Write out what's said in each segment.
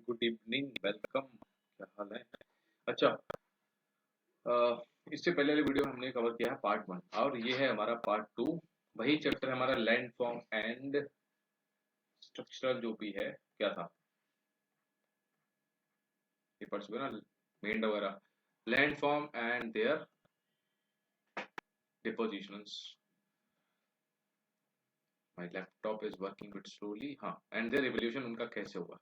Good evening, welcome. क्या हाल है? अच्छा। अ, इससे पहले वाली वीडियो में हमने कवर किया है पार्ट 1 और ये है हमारा पार्ट 2। वही चैप्टर है हमारा लैंड फॉर्म एंड स्ट्रक्चरल जो भी है। क्या था ये पढ़ चुके ना, मेंढ वगैरह। Land form and their depositions. My laptop is working bit slowly. हाँ, एंड देयर इवोल्यूशन, उनका कैसे हुआ।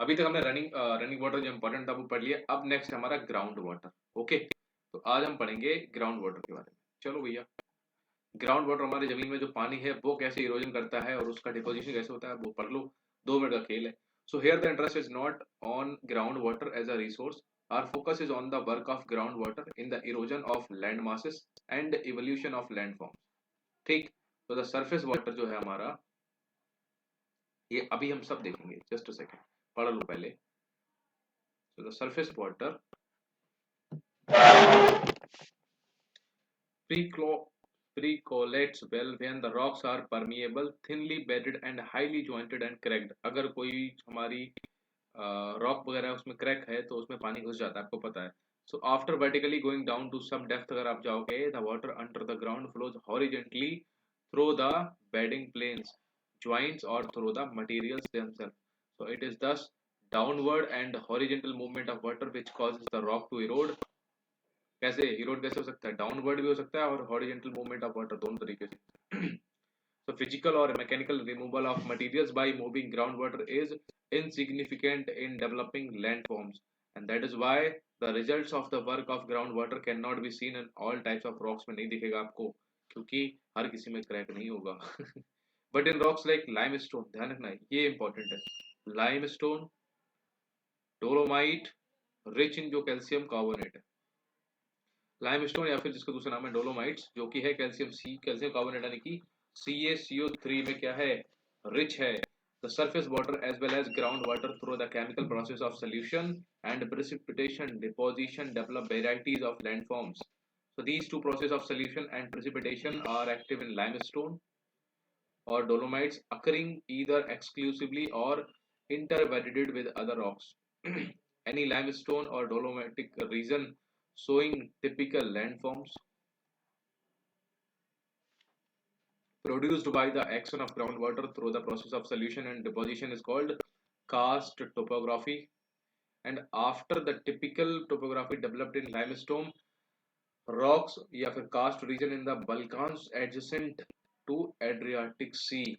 अभी तक हमने रनिंग वाटर जो इंपॉर्टेंट था वो पढ़ लिया। अब नेक्स्ट हमारा ग्राउंड वाटर। ओके, तो आज हम पढ़ेंगे ग्राउंड वाटर के बारे में। चलो भैया, ग्राउंड वाटर हमारी जमीन में जो पानी है वो कैसे इरोजन करता है और उसका डिपोजिशन कैसे होता है वो पढ़ लो। 2 मिनट का खेल है। So here the interest is not on ground water as a resource. Our focus is on the work of ground water in the erosion of land masses and evolution of land forms. ठीक। तो the surface water जो है हमारा, ये अभी हम सब देखेंगे। जस्ट अ सेकेंड, पढ़ लो पहले। So the surface water Pre-collates well when the rocks are permeable, thinly bedded and highly jointed and cracked. अगर कोई हमारी रॉक वगैरह उसमें क्रैक है तो उसमें पानी घुस जाता है, आपको पता है। So after vertically going down to some depth, अगर आप जाओगे, the water under the ground flows horizontally through the bedding planes, joints or through the materials themselves. So it is thus downward and horizontal movement of water which causes the rock to erode. कैसे इरोड कैसे हो सकता है? Downward भी हो सकता है और हॉरिजॉन्टल मूवमेंट ऑफ वाटर, दोनों तरीके से। So physical or mechanical removal of materials by moving groundwater is insignificant in developing landforms, and that is why the results of the work of groundwater cannot be seen in all types of rocks में नहीं दिखेगा आपको, क्योंकि हर किसी में crack नहीं होगा। But in rocks like limestone, ध्यान रखना है, ये important है। limestone, dolomite, rich in जो कैल्शियम कार्बोनेट है। लाइमस्टोन या फिर जिसका दूसरा नाम है डोलोमाइट्स, जो कि है कैल्शियम कार्बोनेट यानी कि CaCO3 में क्या है? रिच है। The surface water as well as groundwater through the chemical process of solution and precipitation deposition develop varieties of landforms. So these two processes of solution and precipitation are active in limestone or dolomites, occurring either exclusively or interwedded with other rocks. Any limestone or dolomitic region showing typical landforms produced by the action of groundwater through the process of solution and deposition is called karst topography. And after the typical topography developed in limestone rocks या फिर karst region in the Balkans adjacent to Adriatic Sea.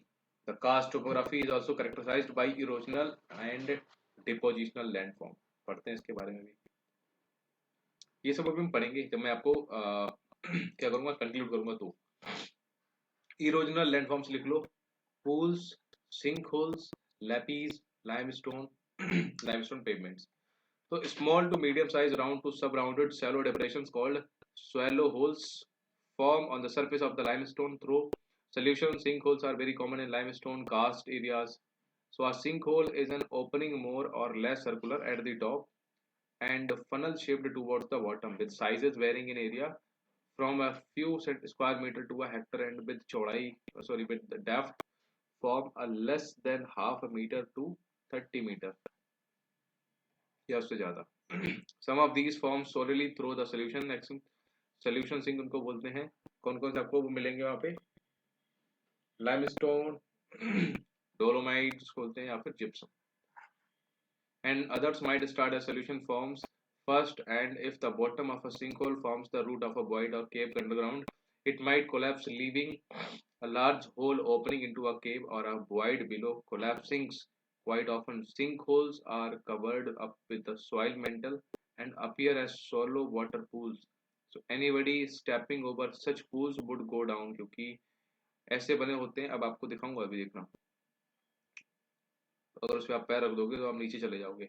The karst topography is also characterized by erosional and depositional landform. पढ़ते हैं इसके बारे में भी। ये सब अभी हम पढ़ेंगे जब मैं आपको क्या करूंगा, कंक्लूड करूंगा। तो इरोजनल लैंडफॉर्म्स लिख लो। pools, sinkholes, lapies, limestone, limestone pavements. So small to medium size, round to sub-rounded shallow depressions called swallow holes form on the surface of the limestone through solution. Sinkholes are very common in limestone karst areas. So a sinkhole is an opening more or less circular at the top and funnel shaped towards the bottom, with sizes varying in area from a few square meter to a hectare, and with with the depth form a less than half a meter to 30 meter या उससे ज्यादा। Some of these forms solely through the solution action। solution sink उनको बोलते हैं। कौन कौन से आपको वो मिलेंगे वहां पे? लाइमस्टोन, डोलोमाइट्स बोलते हैं या फिर gypsum. And others might start as solution forms first, and if the bottom of a sinkhole forms the root of a void or cave underground, it might collapse, leaving a large hole opening into a cave or a void below collapsing. Quite often sinkholes are covered up with the soil mantle and appear as shallow water pools. So anybody stepping over such pools would go down, क्योंकि ऐसे बने होते हैं। अब आपको दिखाऊंगा, अभी देखना। अगर उस पर आप पैर रख दोगे तो आप नीचे चले जाओगे।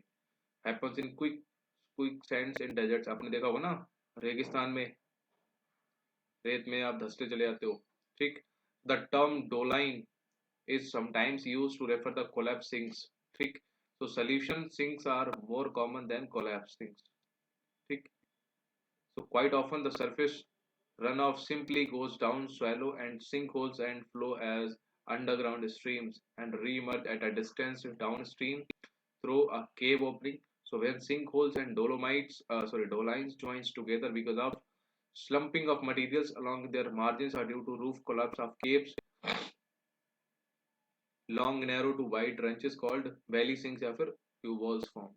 happens in quick sands in deserts। आपने देखा होगा ना, रेगिस्तान में रेत में आप धंसते चले जाते हो। ठीक। The term doline is sometimes used to refer the collapse sinks। ठीक। so solution sinks are more common than collapse sinks। ठीक। so quite often the surface runoff simply goes down shallow and sinkholes and flow as underground streams and re-emerge at a distance downstream through a cave opening. So when sinkholes and dolines joins together because of slumping of materials along their margins are due to roof collapse of caves, long narrow to wide trenches called valley sinks या फिर tube walls form.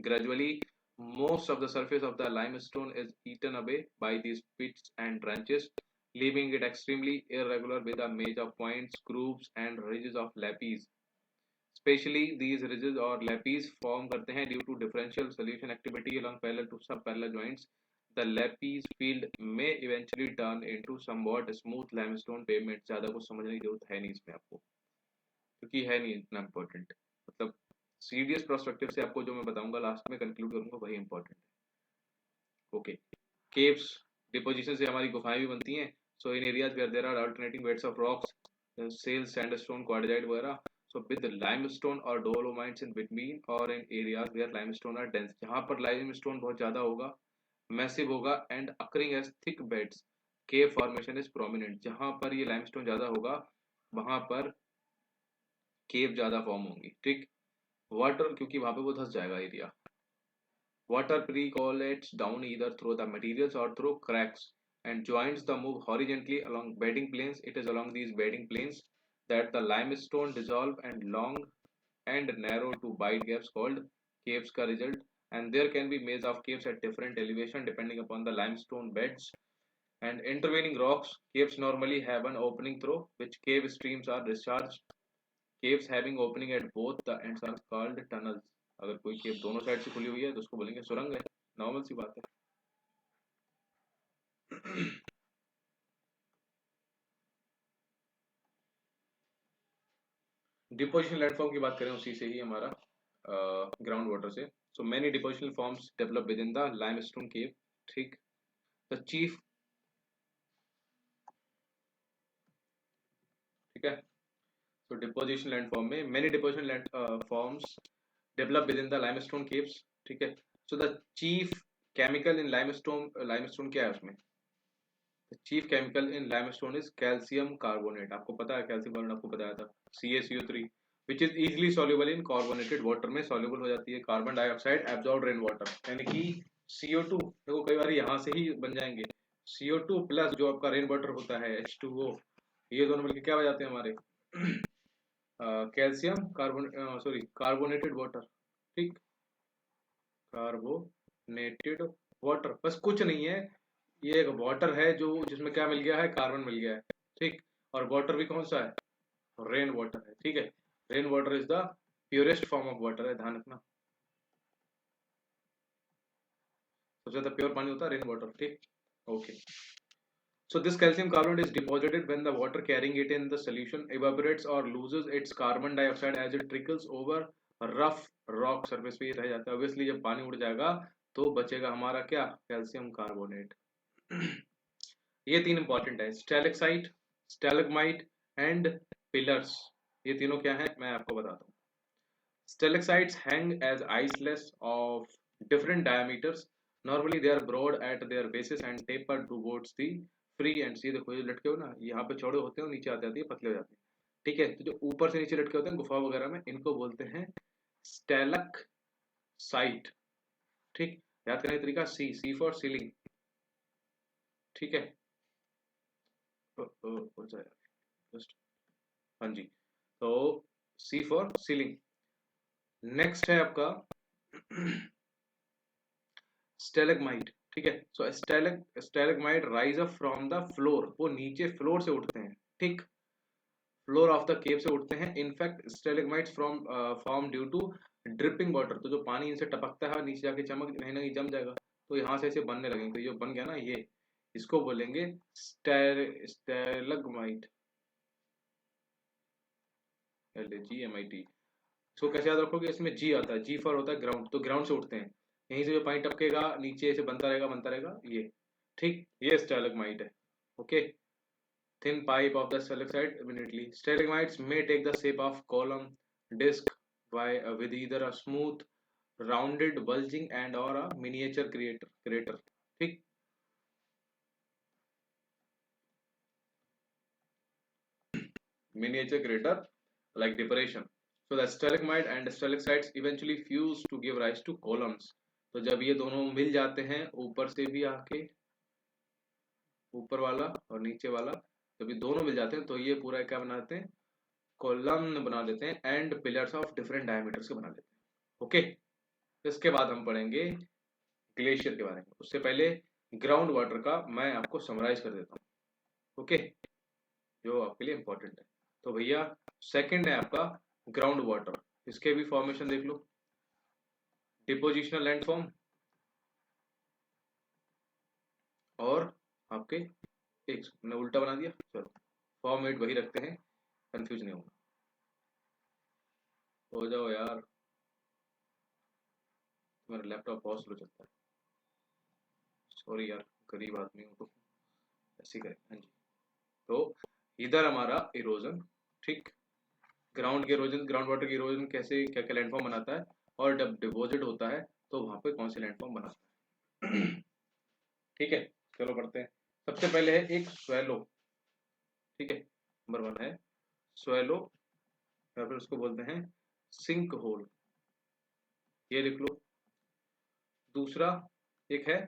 Gradually, most of the surface of the limestone is eaten away by these pits and trenches, leaving it extremely irregular with a maze of points, grooves, and ridges of lapis. Especially these ridges or lapis form करते हैं due to differential solution activity along parallel to subparallel joints. The lapis field may eventually turn into somewhat smooth limestone pavement. ज़्यादा कुछ समझने की जरूरत है नहीं इसमें आपको, क्योंकि है नहीं इतना इम्पोर्टेंट. मतलब सीरियस प्रोस्पेक्टिव से आपको जो मैं बताऊंगा लास्ट में कंक्लूड करूंगा वही इंपॉर्टेंट है. ओके, केव्स डिपोजिशन से हमारी गुफाएं भी बनती हैं. So in areas where there are alternating beds of rocks, shale, sandstone, quartzite वगैरह. सो विद लाइमस्टोन और डोलोमाइट्स इन बिटवीन, और in areas where limestone are dense, जहां पर लाइमस्टोन बहुत ज्यादा होगा, मैसिव होगा, and occurring as thick beds, cave formation is prominent. जहां पर ये लाइमस्टोन ज्यादा होगा वहां पर केव ज्यादा फॉर्म होंगी. ठीक. वाटर, क्योंकि वहां पे वो धंस जाएगा area. Water percolates down either through the materials or through cracks and joins the move horizontally along bedding planes. It is along these bedding planes that the limestone dissolve and long and narrow to wide gaps called caves ka result. And there can be maze of caves at different elevation depending upon the limestone beds and intervening rocks. Caves normally have an opening through which cave streams are discharged. Caves having opening at both the ends are called tunnels. अगर कोई केव दोनों side से खुली हुई है तो उसको बोलेंगे सुरंग है. नॉर्मल सी बात है. डिपोजिशन लैंडफॉर्म की बात करें उसी से ही हमारा ग्राउंड वाटर से. So many depositional forms develop with in the limestone केव. ठीक. द चीफ, ठीक है. तो डिपोजिशन लैंडफॉर्म में many deposition land forms develop with in the limestone caves. ठीक है. So the chief chemical in limestone क्या है उसमें? Chief chemical in limestone is calcium carbonate. आपको पता है कैल्शियम कार्बोनेट, आपको बताया था, CaCO3, which is easily soluble in carbonated water में सॉल्युबल हो जाती है. Carbon dioxide absorb rain water, यानी कि CO2 देखो कई बार यहाँ से ही बन जाएंगे. CO2 प्लस जो आपका रेन वाटर होता है H2O, ये दोनों मिलकर क्या हो जाते हैं हमारे? Calcium carbon, sorry carbonated water. ठीक. कार्बोनेटेड वाटर, बस कुछ नहीं है, ये एक वाटर है जो जिसमें क्या मिल गया है? कार्बन मिल गया है. ठीक. और वाटर भी कौन सा है? रेन वाटर है. ठीक है. Rain water is the purest form of water है, ध्यान रखना. सबसे ज्यादा प्योर पानी होता है रेन वाटर. ठीक. Okay. So this calcium carbonate is deposited when the water carrying it in the solution evaporates or loses its carbon dioxide as it trickles over rough rock surface पे ये रह जाता है. Obviously जब पानी उड़ जाएगा तो बचेगा हमारा क्या? Calcium carbonate. ये तीन इंपॉर्टेंट है, स्टैलेक्साइट, स्टैलेग्माइट एंड पिलर्स. ये तीनों क्या है मैं आपको बताता हूँ. Stalactites hang as islets of different diameters. Normally they are broad at their bases and taper towards the free ends. ये देखो ये लटके हो ना, यहाँ पे चौड़े होते हैं, नीचे आ जाती है, पतले हो जाते हैं. ठीक है. तो जो ऊपर से नीचे लटके होते हैं गुफा वगैरह में, इनको बोलते हैं स्टैलक्साइट. ठीक. याद करने का तरीका, सी फॉर सीलिंग. ठीक है. जस्ट, हाँ जी. तो सी फॉर सीलिंग. नेक्स्ट है आपका स्टेलेगमाइट. ठीक है. So stalagmite rise up from the floor, वो नीचे फ्लोर से उठते हैं. ठीक. फ्लोर ऑफ द केव से उठते हैं. In fact stalagmites from form due to dripping water. तो जो पानी इनसे टपकता है नीचे जाके चमक कहीं ना कहीं जम जाएगा, तो यहाँ से ऐसे बनने लगेंगे. तो ये बन गया ना, ये इसको बोलेंगे स्टेलेगमाइट. LAGMIT. इसको कैसे याद रखोगे? इसमें जी आता है, जी फॉर होता है ग्राउंड. तो ग्राउंड से उठते हैं, यहीं से जो पानी टपकेगा नीचे से बनता रहेगा बनता रहेगा ये. ठीक. ये स्टैलेगमाइट है. Okay. Thin pipe of the stalactite. Immediately stalagmites may take the shape of column, disc, with either a smooth rounded bulging and or a miniature crater. ठीक. Miniature crater like depression. So the stalagmite and stalactites eventually fuse to give rise to columns. तो जब ये दोनों मिल जाते हैं ऊपर से भी आके, ऊपर वाला और नीचे वाला, जब ये दोनों मिल जाते हैं तो ये पूरा क्या बनाते हैं, कॉलम बना देते हैं and pillars of different diameter के बना देते हैं। ओके, इसके बाद हम पढ़ेंगे ग्लेशियर के बारे में। उससे पहले ग्राउंड वाटर का मैं आपको समराइज कर देता हूँ। ओके, जो आपके लिए इंपॉर्टेंट है। तो भैया सेकंड है आपका ग्राउंड वाटर। इसके भी फॉर्मेशन देख लो, डिपोजिशनल लैंडफॉर्म और आपके एक मैंने उल्टा बना दिया, चलो फॉर्मेट वही रखते हैं, कंफ्यूज नहीं होगा। हो जाओ यार, मेरा लैपटॉप बहुत स्लो चलता है, सॉरी यार, गरीब आदमी हूँ तो ऐसे करें। हाँ जी, तो इधर हमारा इरोजन, ठीक, ग्राउंड के इरोजन, ग्राउंड वाटर की इरोजन कैसे क्या क्या लैंडफॉर्म बनाता है, और जब डिपॉजिट होता है तो वहां पे कौन से लैंडफॉर्म बनाता है। ठीक है, चलो पढ़ते हैं। सबसे पहले है एक स्वेलो, ठीक है, नंबर वन है स्वेलो, या फिर उसको बोलते हैं सिंक होल, ये लिख लो। दूसरा एक है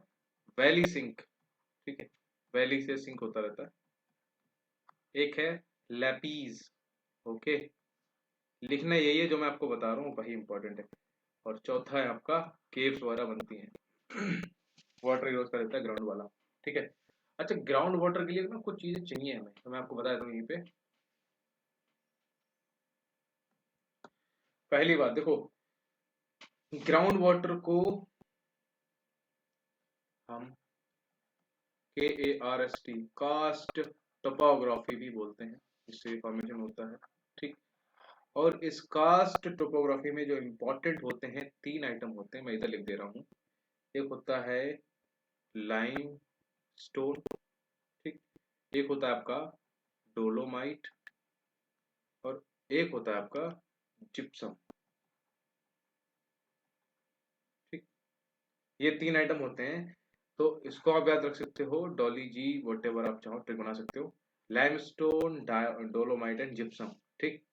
वैली सिंक, ठीक है, वैली से सिंक होता रहता है। एक है लैपीज, ओके, लिखना यही है जो मैं आपको बता रहा हूँ, वही इंपॉर्टेंट है। और चौथा है आपका केव्स वगैरह बनती हैं। वाटर यूज का रहता है ग्राउंड वाला, ठीक है। अच्छा, ग्राउंड वाटर के लिए ना कुछ चीजें चाहिए हमें, तो मैं आपको बता दूं यहीं पे। पहली बात देखो, ग्राउंड वाटर को हम KARST कास्ट टोपोग्राफी भी बोलते हैं, इससे फॉर्मेशन होता है, ठीक। और इस कास्ट टोपोग्राफी में जो इंपॉर्टेंट होते हैं तीन आइटम होते हैं, मैं इधर लिख दे रहा हूँ। एक होता है लाइम स्टोन, ठीक, एक होता है आपका डोलोमाइट, और एक होता है आपका जिप्सम, ठीक। ये तीन आइटम होते हैं, तो इसको आप याद रख सकते हो, डॉली जी वट एवर आप चाहो ट्रिक बना सकते हो। लाइमस्टोन, डोलोमाइट एंड जिप्सम, ठीक।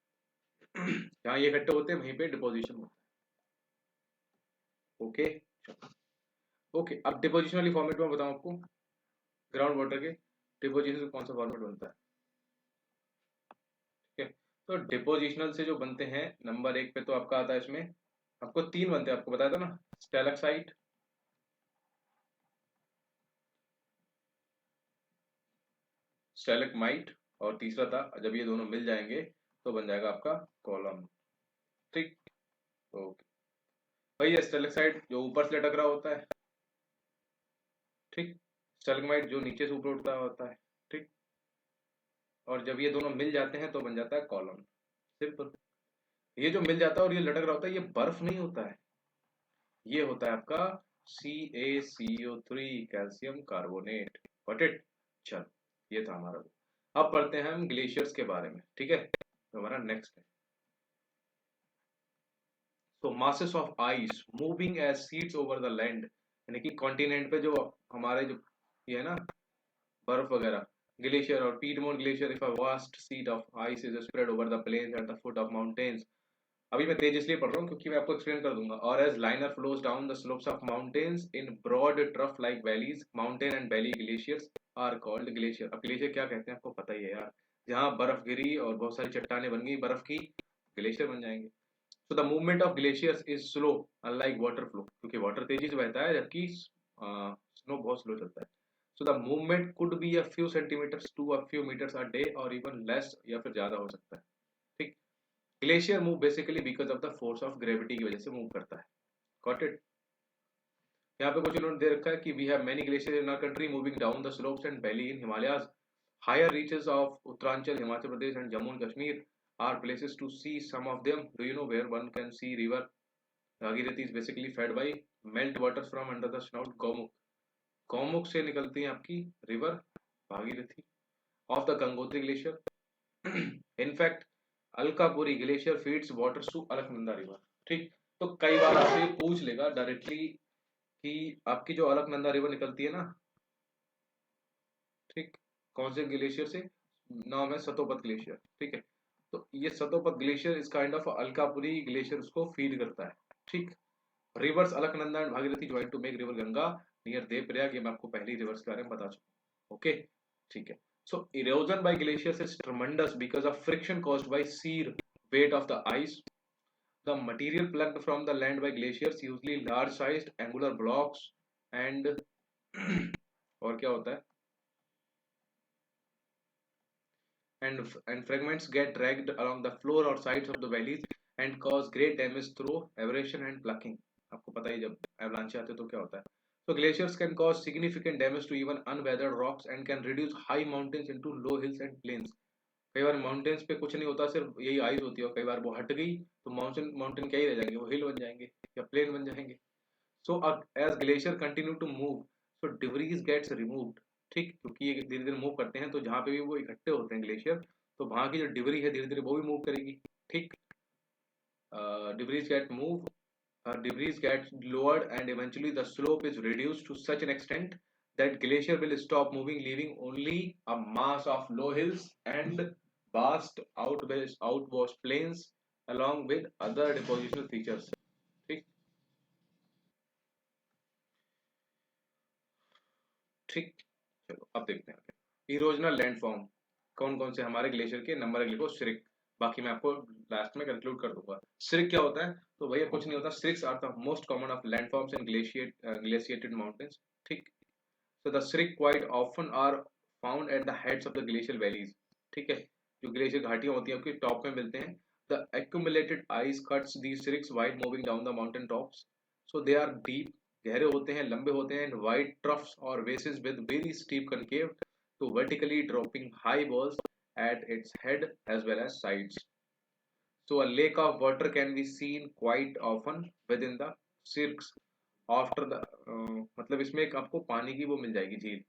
जहाँ ये इकट्ठे होते हैं वहीं पे डिपोजिशन होता है। ओके, ओके, अब डिपोजिशन वाली फॉर्मेट में बताऊं आपको, ग्राउंड वाटर के डिपोजिशन से कौन सा फॉर्मेट बनता है, ठीक है। तो डिपोजिशनल से जो बनते हैं, नंबर एक पे तो आपका आता है, इसमें आपको तीन बनते हैं, आपको बताया था ना, स्टेलक्साइट, स्टेलकमाइट, और तीसरा था, जब ये दोनों मिल जाएंगे तो बन जाएगा आपका कॉलम, ठीक। ओके, भाई ये स्टेलक्साइट जो ऊपर से लटक रहा होता है, ठीक, स्टेलकमाइट जो नीचे से ऊपर उठता होता है, ठीक। और जब ये दोनों मिल जाते हैं तो बन जाता है कॉलम, सिंपल। ये जो मिल जाता है और ये लटक रहा होता है, ये बर्फ नहीं होता है, ये होता है आपका CaCO3 calcium carbonate, got it. चल, ये था हमारा। अब पढ़ते हैं हम ग्लेशियर्स के बारे में, ठीक है, तो हमारा नेक्स्ट है। तो masses of ice moving as sheets over the land, यानी कि कॉन्टिनेंट पे जो हमारे जो ये है ना बर्फ वगैरह, ग्लेशियर और piedmont glacier, if a vast sheet of ice is spread over the plains at the foot of mountains. अभी मैं तेज इसलिए पढ़ रहा हूँ क्योंकि मैं आपको एक्सप्लेन कर दूंगा। और as linear flows down the slopes of mountains in broad trough like valleys, mountain and valley glaciers are called glacier. अब ग्लेशियर क्या कहते हैं आपको पता ही है यार, जहाँ बर्फ गिरी और बहुत सारी चट्टाने बन गई बर्फ की, ग्लेशियर बन जाएंगे। So the movement of glaciers is slow, unlike water flow, क्योंकि वाटर तेजी से बहता है जबकि स्नो बहुत स्लो चलता है। So the movement could be a few centimeters to a few meters a day or even less, या फिर ज्यादा हो सकता है, ठीक। Glacier move basically because of the force of gravity की वजह से मूव करता है, गॉट इट। यहाँ पे कुछ इन्होंने दे रखा है कि we have many glaciers in our country moving down the slopes and valley in Himalayas, higher reaches of Uttaranchal, Himachal Pradesh and Jammu and Kashmir are places to see some of them. Do you know where one can see river Bhagirathi is basically fed by melt waters from under the snout Gomukh. Gaumukh से निकलती है आपकी river Bhagirathi of the Gangotri glacier. In fact Alkapuri glacier feeds water to Alaknanda river, ठीक। तो कई बार आपसे ये पूछ लेगा डायरेक्टली कि आपकी जो अलकनंदा रिवर निकलती है ना, ठीक, कौन से ग्लेशियर से, नाम है सतोपत ग्लेशियर, ठीक है। तो ये सतोपत ग्लेशियर इस काइंड ऑफ अलकापुरी ग्लेशियर उसको फीड करता है। ठीक। Rivers Alaknanda and Bhagirathi join to make river Ganga near Devprayag, ये मैं आपको पहली रिवर्स के बारे में बता चुका। ओके, ठीक है। So erosion by glaciers is tremendous because of friction caused by sheer weight of the ice. The material plucked from the land by glaciers usually large sized angular blocks and और क्या होता है, and fragments get dragged along the floor or sides of the valleys and cause great damage through abrasion and plucking. आपको पता ही जब avalanche आते हैं तो क्या होता है। So glaciers can cause significant damage to even unweathered rocks and can reduce high mountains into low hills and plains. कई बार माउंटेन्स पे कुछ नहीं होता, सिर्फ यही आइस होती है, और कई बार वो हट गई तो माउंटेन माउंटेन क्या ही रह जाएंगे, वो हिल बन जाएंगे या प्लेन बन जाएंगे। So as glacier continue to move, so debris gets removed. ठीक, क्योंकि ये धीरे धीरे मूव करते हैं तो जहाँ पे भी वो इकट्ठे होते हैं ग्लेशियर, तो वहाँ की जो डिब्री है धीरे धीरे वो भी मूव करेगी। ठीक, debris gate move, debris gets lowered and eventually the slope is reduced to such an extent that glacier will stop moving, leaving only a mass of low hills and vast outwash plains along with other depositional features. ठीक, ठीक, चलो अब देखते हैं erosional landform कौन कौन से हमारे ग्लेशियर के नंबर लिखो। श्रिक, बाकी मैं आपको लास्ट में कंक्लूड कर दूंगा। श्रिक क्या होता है, तो भैया कुछ नहीं होता, cirques are the most common of landforms in glaciated mountains. ठीक, so the shriek quite often are found at the heads of the glacial valleys. ठीक है, जो ग्लेशियर घाटियां होती हैं उसके टॉप में मिलते हैं। The accumulated ice cuts these shrieks while moving down the mountain tops. So they are deep, गहरे होते हैं, लंबे होते हैं, and wide troughs or bases with very steep concave to vertically dropping high walls at its head as well as sides. So a lake of water can be seen quite often within the shrieks after the, मतलब इसमें एक आपको पानी की वो मिल जाएगी झील,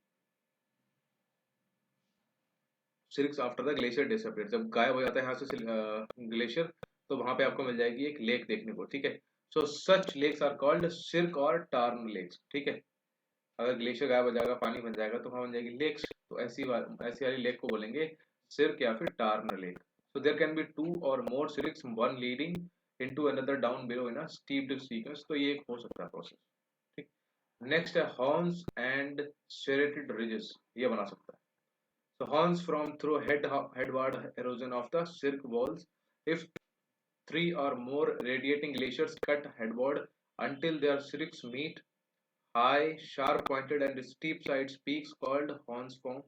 सिर्फ आफ्टर द ग्लेशियर डिसअपियर, जब गायब हो जाता है यहाँ से ग्लेशियर तो वहां पे आपको मिल जाएगी एक लेक देखने को। ठीक है, सो सच लेक्स आर कॉल्ड सिर्क और टार्न लेक्स। ठीक है, अगर ग्लेशियर गायब हो जाएगा पानी बन जाएगा तो वहां बन जाएगी लेक्स, तो ऐसी वाली लेक को बोलेंगे सिर्क या फिर tarn lake. So there can be two or more cirques, one leading into another down below in a stepped sequence, तो ये एक हो सकता है प्रोसेस। ठीक, नेक्स्ट है हॉर्न्स एंड serrated ridges, ये बना सकता है। So horns from through headward erosion of the cirque walls. If three or more radiating glaciers cut headward until their cirques meet, high, sharp-pointed and steep-sided peaks called horns form.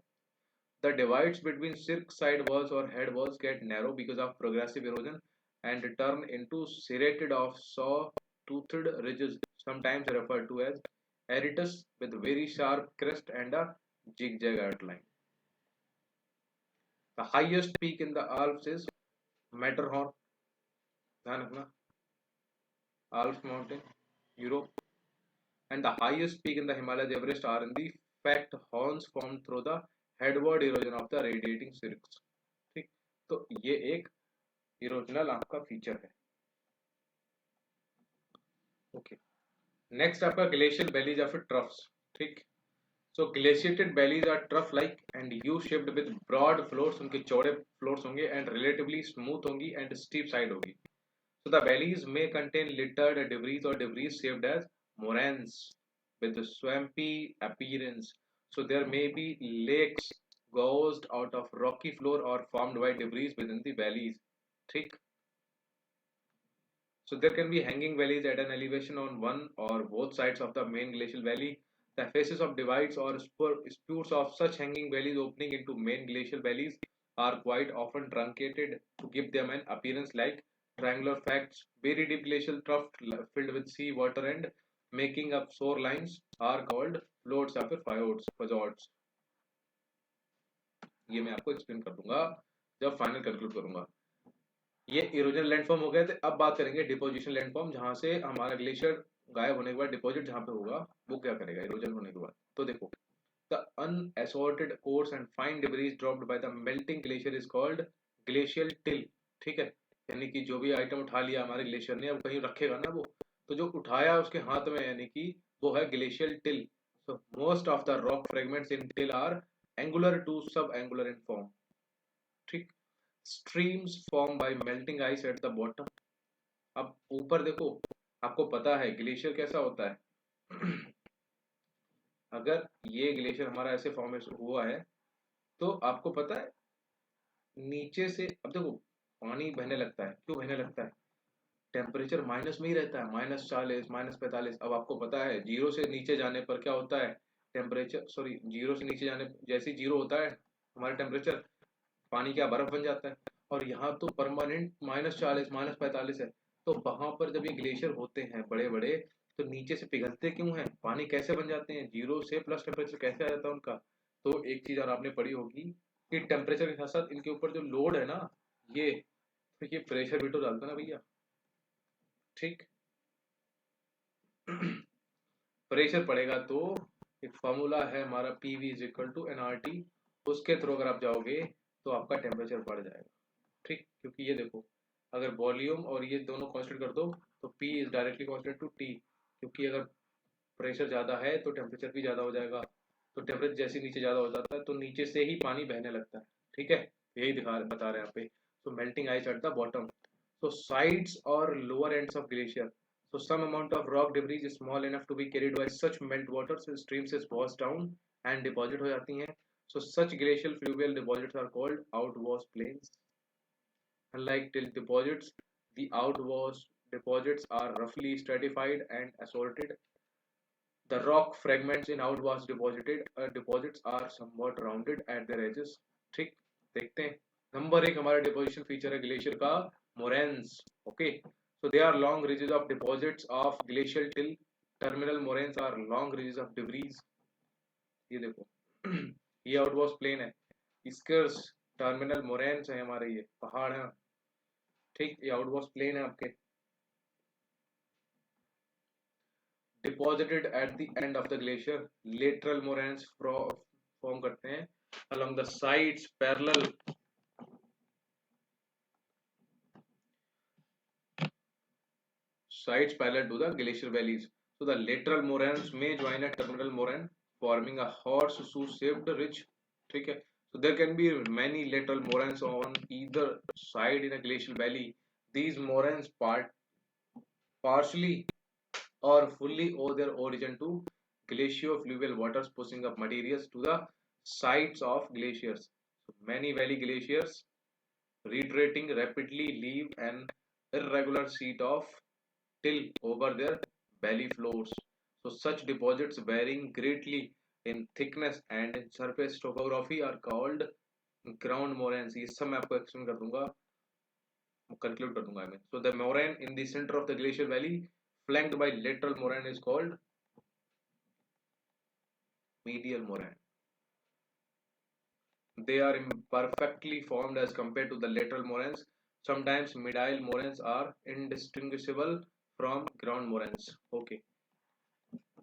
The divides between cirque side walls or head walls get narrow because of progressive erosion and turn into serrated or saw-toothed ridges, sometimes referred to as eritus, with very sharp crest and a zigzag outline. The highest peak in the Alps is Matterhorn, ध्यान रखना, Alps mountain, Europe, and the highest peak in the Himalayas Everest are in the fact horns formed through the headward erosion of the radiating cirques. ठीक, तो ये एक erosional आपका feature है। Okay, next आपका glacial valleys या फिर troughs. ठीक, so glaciated valleys are trough like and U shaped with broad floors, उनके चौड़े फ्लोर्स होंगे एंड रिलेटिवली स्मूथ होंगी एंड स्टीप साइड होगी। So the valleys may contain littered debris or debris shaped as moraines with swampy appearance. So there may be lakes gouged out of rocky floor or formed by debris within the valleys. ठीक? So there can be hanging valleys at an elevation on one or both sides of the main glacial valley. The faces of divides or spurs of such hanging valleys opening into main glacial valleys are quite often truncated to give them an appearance like triangular facts. Very deep glacial trough filled with sea water and making up shore lines are called floats or fjords. ये मैं आपको explain कर दूंगा जब final conclude करूंगा। ये erosion landform हो गया, तो अब बात करेंगे डिपोजिशन लैंडफॉर्म, जहां से हमारा ग्लेशियर गायब होने के बाद डिपॉजिट जहां पे होगा वो क्या करेगा इरोजन होने के बाद। तो देखो, the unsorted coarse and fine debris dropped by the melting glacier is called glacial till. ठीक है, यानी कि जो भी आइटम उठा लिया हमारे ग्लेशियर ने, अब कहीं रखेगा ना वो, तो जो उठाया उसके हाथ में यानी कि वो है glacial till. So most of the rock fragments in till are angular to sub angular in form. ठीक, streams form by melting ice at the bottom. अब ऊपर देखो, आपको पता है ग्लेशियर कैसा होता है। अगर ये ग्लेशियर हमारा ऐसे फॉर्मेशन हुआ है तो आपको पता है नीचे से, अब देखो पानी बहने लगता है, क्यों बहने लगता है? टेम्परेचर माइनस में ही रहता है, -40 -45। अब आपको पता है जीरो से नीचे जाने पर क्या होता है, टेम्परेचर, सॉरी जीरो से नीचे जाने, जैसे ही जीरो होता है हमारा टेम्परेचर, पानी क्या बर्फ बन जाता है। और यहाँ तो परमानेंट -40 -45 है। तो वहां पर जब ये ग्लेशियर होते हैं बड़े बड़े, तो नीचे से पिघलते क्यों हैं, पानी कैसे बन जाते हैं, जीरो से प्लस टेम्परेचर कैसे आ जाता है उनका? तो एक चीज और आपने पढ़ी होगी कि टेम्परेचर के साथ साथ इनके ऊपर जो लोड है ना, ये, तो ये प्रेशर भी तो डालता है ना भैया। ठीक। प्रेशर पड़ेगा तो एक फॉर्मूला है हमारा, P V is equal to N R T, उसके थ्रू अगर आप जाओगे तो आपका टेम्परेचर बढ़ जाएगा। ठीक, क्योंकि ये देखो, अगर वॉल्यूम और ये दोनों कांस्टेंट कर दो तो P is directly constant to T, क्योंकि अगर प्रेशर ज़्यादा है तो टेम्परेचर भी ज़्यादा हो जाएगा। तो टेम्परेचर जैसे नीचे ज़्यादा हो जाता है तो नीचे से ही पानी बहने लगता है। ठीक है, यही बता रहे हैं यहाँ पे। तो melting ice at the bottom, so sides or lower ends of glacier, so some amount of rock debris is small enough to be carried by such melt water, so streams is washed down and deposit हो जाती हैं। So such glacial fluvial deposits are called outwash plains। Unlike till deposits, the outwash deposits are roughly stratified and assorted. The rock fragments in outwash deposits are somewhat rounded at their edges। ठीक, देखते हैं। Number एक हमारा deposition feature है glacier का, moraines. Okay, so they are long ridges of deposits of glacial till terminal moraines are long ridges of debris। ये देखो, ये आउटवॉश प्लेन है, स्कर्स टर्मिनल मोरेन्स है हमारे, ये पहाड़ है। ठीक, ये आउटवॉश प्लेन है आपके, deposited at the end of the glacier। lateral moraines form करते हैं along the sides parallel to the glacier valleys। So the lateral moraines may join a terminal moraine forming a horseshoe shaped ridge। ठीक है, so there can be many lateral moraines on either side in a glacial valley। These moraines partially or fully owe their origin to glaciofluvial waters pushing up materials to the sides of glaciers। So many valley glaciers retreating rapidly leave an irregular sheet of till over their valley floors। So such deposits varying greatly in thickness and in surface topography are called ground moraines। ये सब मैं आपको explain कर दूंगा, conclude कर दूंगा मैं। So the moraine in the center of the glacial valley flanked by lateral moraine is called medial moraine। They are imperfectly formed as compared to the lateral moraines। Sometimes medial moraines are indistinguishable from ground moraines। Okay,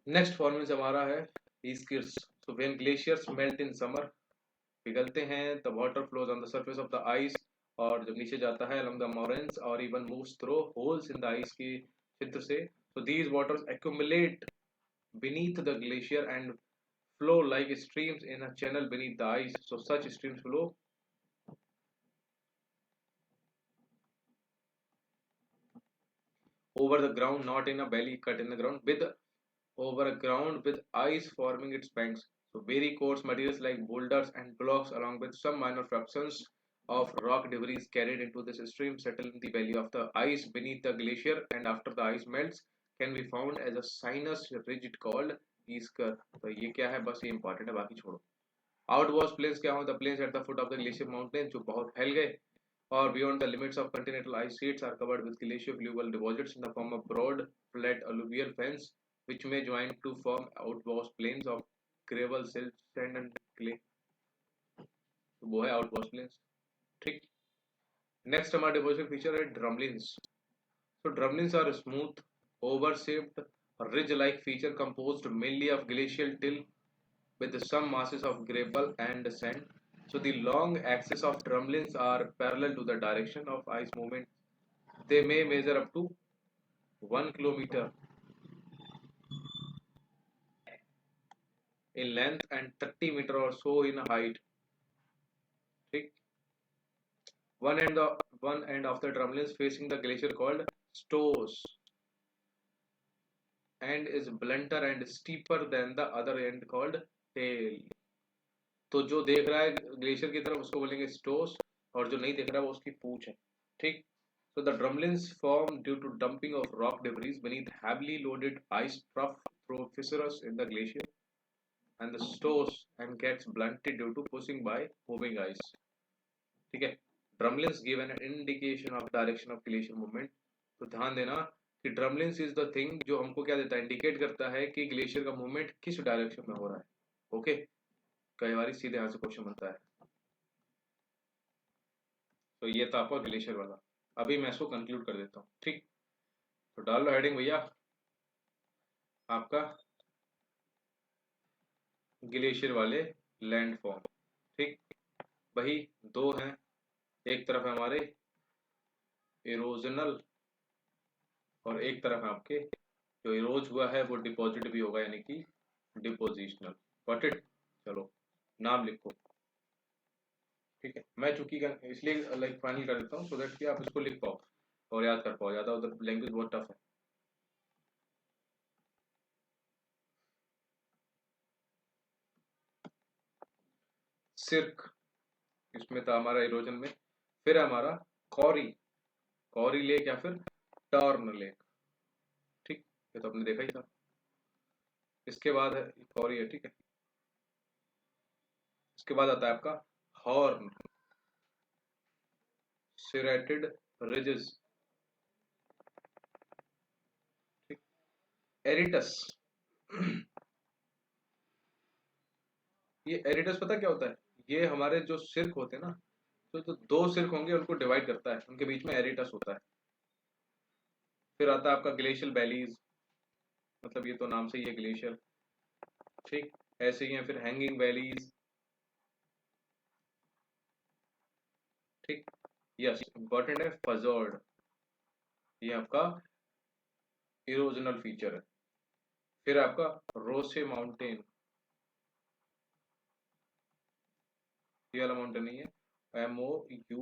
next formula हमारा है eskers. So when glaciers melt in summer, पिघलते हैं, the water flows on the surface of the ice, और जब नीचे जाता है along the moraines और even moves through holes in the ice के छिद्र से, so these waters accumulate beneath the glacier and flow like streams in a channel beneath the ice। so such streams flow over the ground, not in a valley cut in the ground, with over a ground with ice forming its banks। So very coarse materials like boulders and blocks along with some minor fractions of rock debris carried into this stream settle in the valley of the ice beneath the glacier, and after the ice melts can be found as a sinus ridge called esker। तो ये क्या है, बस ये important है, बाकी छोड़ो। Outwash plains क्या हो, the plains at the foot of the glacier mountain, जो बहुत फैल गए or beyond the limits of continental ice sheets are covered with glaciofluvial deposits in the form of broad, flat alluvial fans which may join to form outwash plains of gravel, silt, sand and clay। तो वो है outwash plains। ठीक, next हमारा deposition feature है drumlins. So drumlins are smooth, oval-shaped, ridge-like feature composed mainly of glacial till with some masses of gravel and sand। So the long axis of drumlins are parallel to the direction of ice movement। They may measure up to 1 kilometer in length and 30 meter or so in height। ठीक, One end of the drumlins facing the glacier called Stoss and is blunter and steeper than the other end called tail. तो जो देख रहा है glacier की तरफ उसको बोलेंगे स्टोस, और जो नहीं देख रहा है वो उसकी पूंछ है। ठीक। So the drumlins form due to dumping of rock debris beneath heavily loaded ice trough through fissures in the glacier, and the stows and gets blunted due to pushing by moving ice. ठीक है। Drumlins give an indication of direction of glacier movement. तो ध्यान देना कि drumlins is the thing जो हमको क्या देता है, इंडिकेट करता है कि ग्लेशियर का मूवमेंट किस डायरेक्शन में हो रहा है। ओके, कई बार सीधे यहाँ से क्वेश्चन बनता है। तो ये था आपका ग्लेशियर वाला। अभी मैं इसको कंक्लूड कर देता हूँ। ठीक, तो डाल लो हेडिंग भैया आपका ग्लेशियर वाले लैंडफॉर्म। ठीक, वही दो हैं, एक तरफ है हमारे इरोजनल और एक तरफ है आपके जो इरोज हुआ है वो डिपॉजिट भी होगा, यानी कि डिपोजिशनल। Got it. चलो नाम लिखो। ठीक है, मैं चूंकि इसलिए लाइक फाइनल कर देता हूँ सो दैट कि आप इसको लिख पाओ और याद कर पाओ, ज्यादा उधर लैंग्वेज बहुत टफ है। सिर्क, इसमें था हमारा इरोजन में। फिर हमारा कॉरी, कॉरी लेक या फिर टर्न लेक। ठीक, ये तो आपने देखा ही था। इसके बाद है कॉरी है। ठीक है, इसके बाद आता है आपका हॉर्न, सिरेटेड रिजेस। ठीक, एरिटस। ये एरिटस पता क्या होता है, ये हमारे जो सिर्क होते हैं ना, तो जो दो सिर्क होंगे उनको डिवाइड करता है, उनके बीच में एरिटस होता है। फिर आता है आपका ग्लेशियल वैलीज, मतलब ये तो नाम से ही है ग्लेशियर। ठीक, ऐसे ही है फिर हैंगिंग वैलीज। ठीक, यस इंपॉर्टेंट है फजोर्ड, ये आपका इरोजनल फीचर है। फिर आपका रोसे माउंटेन, ये वाला माउंटेन नहीं है, MOUTO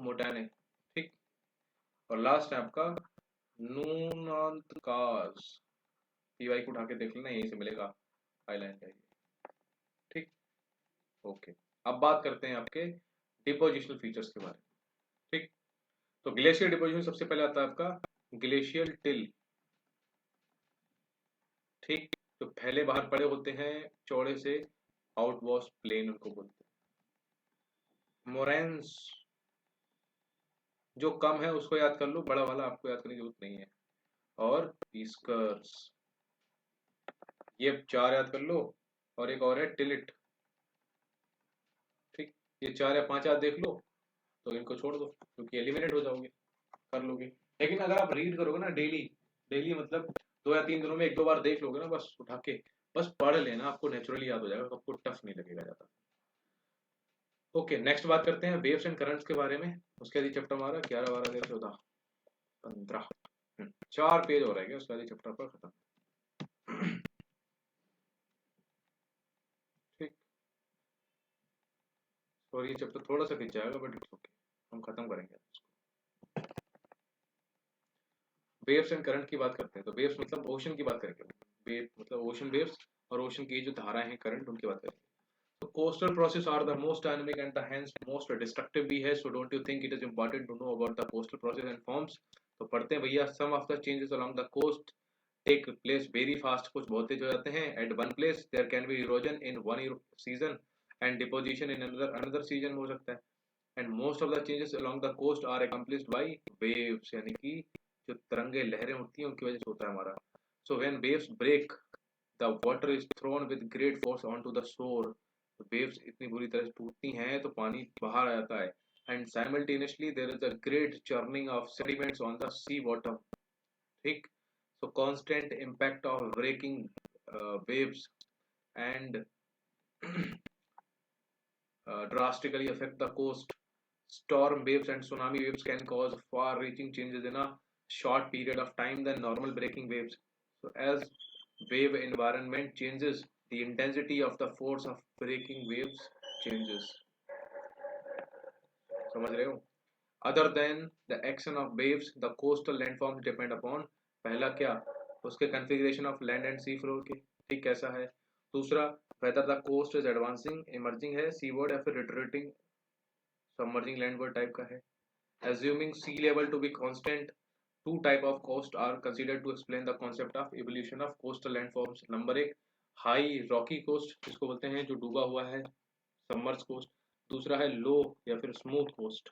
मोटाने। ठीक, और लास्ट है आपका नूनांतकाज, TY को उठा के देख लेना, यहीं से मिलेगा आइलैंड का ये। ठीक, ओके। अब बात करते हैं आपके डिपोजिशनल फीचर्स के बारे में। ठीक, तो ग्लेशियर डिपोजिशन सबसे पहले आता है आपका ग्लेशियल टिल। ठीक, जो फैले बाहर पड़े होते हैं चौड़े से आउटवॉश प्लेन उनको बोलते हैं। मोरेंस, जो कम है उसको याद कर लो, बड़ा वाला आपको याद करने की जरूरत नहीं है। और इस्कर्स, ये चार याद कर लो, और एक और है टिलिट। ठीक, ये चार या पांच याद देख लो, तो इनको छोड़ दो क्योंकि एलिमिनेट हो जाओगे, कर लोगे। लेकिन अगर आप रीड करोगे ना डेली, डेली मतलब 2 या 3 दिनों में 1-2 बार देख लोगे ना, बस उठा के बस पढ़ लेना, आपको नेचुरली याद हो जाएगा, आपको टफ नहीं लगेगा ज्यादा। ओके, नेक्स्ट बात करते हैं वेव्स एंड करंट्स के बारे में। उसके बाद चैप्टर हमारा 11, 12, 13, 14, 15, 4 पेज हो रहेगा, उसके बाद चैप्टर पर खत्म। ठीक, और ये चैप्टर थोड़ा सा खिंच जाएगा बट इट्स ओके, हम खत्म करेंगे। वेव्स एंड करंट की बात करते हैं, तो वेव्स मतलब ओशन की बात करेंगे, वेव मतलब ओशन वेव्स, और ओशन की जो धाराएं हैं करंट उनकी बात करेंगे। So coastal processes are the most dynamic and the hence most destructive भी है, so don't you think it is important to know about the coastal process and forms? तो पढ़ते हैं भैया। Some of the changes along the coast take place very fast, कुछ बहुत तेज हो जाते हैं। At one place there can be erosion in one season and deposition in another season हो सकता है। And most of the changes along the coast are accomplished by waves, यानी कि जो तरंगे लहरें उठती हैं उनकी वजह से होता है हमारा। So when waves break, the water is thrown with great force onto the shore, waves इतनी बुरी तरह से टूटती हैं तो पानी बाहर आ जाता है। And simultaneously there is a great churning of sediments on the sea bottom. ठीक, so constant impact of breaking waves and drastically affect the coast. Storm waves and tsunami waves can cause far-reaching changes in a short period of time than normal breaking waves. So, as wave environment changes, the intensity of the force of breaking waves changes. समझ रहे हो? Other than the action of waves the coastal landforms depend upon, पहला क्या, उसके configuration of land and sea floor के, ठीक कैसा है। दूसरा, whether the coast is advancing emerging है सीवर्ड या फिर रिट्रीटिंग सबमर्जिंग लैंडवर्ड टाइप का है। Assuming sea level to be constant, two type of coast are considered to explain the concept of evolution of coastal landforms। Number एक, high rocky coast जिसको बोलते हैं जो डूबा हुआ है, सबमर्ज कोस्ट। दूसरा है लो या फिर smooth coast.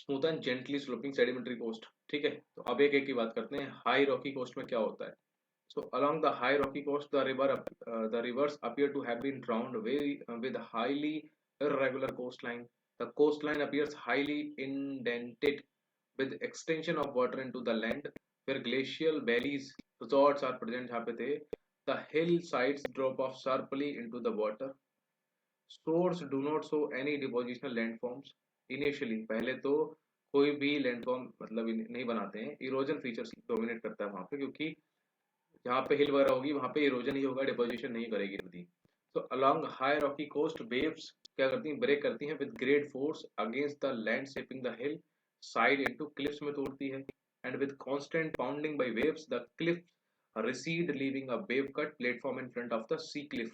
Smooth and gently sloping sedimentary coast, ठीक है। तो अब एक एक की बात करते हैं। हाई रॉकी कोस्ट में क्या होता है? So along the high rocky coast, the rivers appear to have been drowned with highly irregular coastline. The coastline appears highly indented with extension of water into the land, where glacial valleys resorts are present यहाँ पे थे। The hillsides drop off sharply into the water. Shores do not show any depositional landforms initially। पहले तो कोई भी landform मतलब नहीं बनाते हैं। इरोजन फीचर्स डोमिनेट करता है वहां पे, क्योंकि जहाँ पे हिल वगैरह होगी वहां पे इरोजन ही होगा, डिपोजिशन नहीं करेगी नदी। तो along high rocky coast waves क्या करती हैं, ब्रेक करती हैं with great force against the land, shaping the hill side into cliffs में तोड़ती है। And with constant pounding by waves the cliff recede leaving a wave cut platform in front of the sea cliff,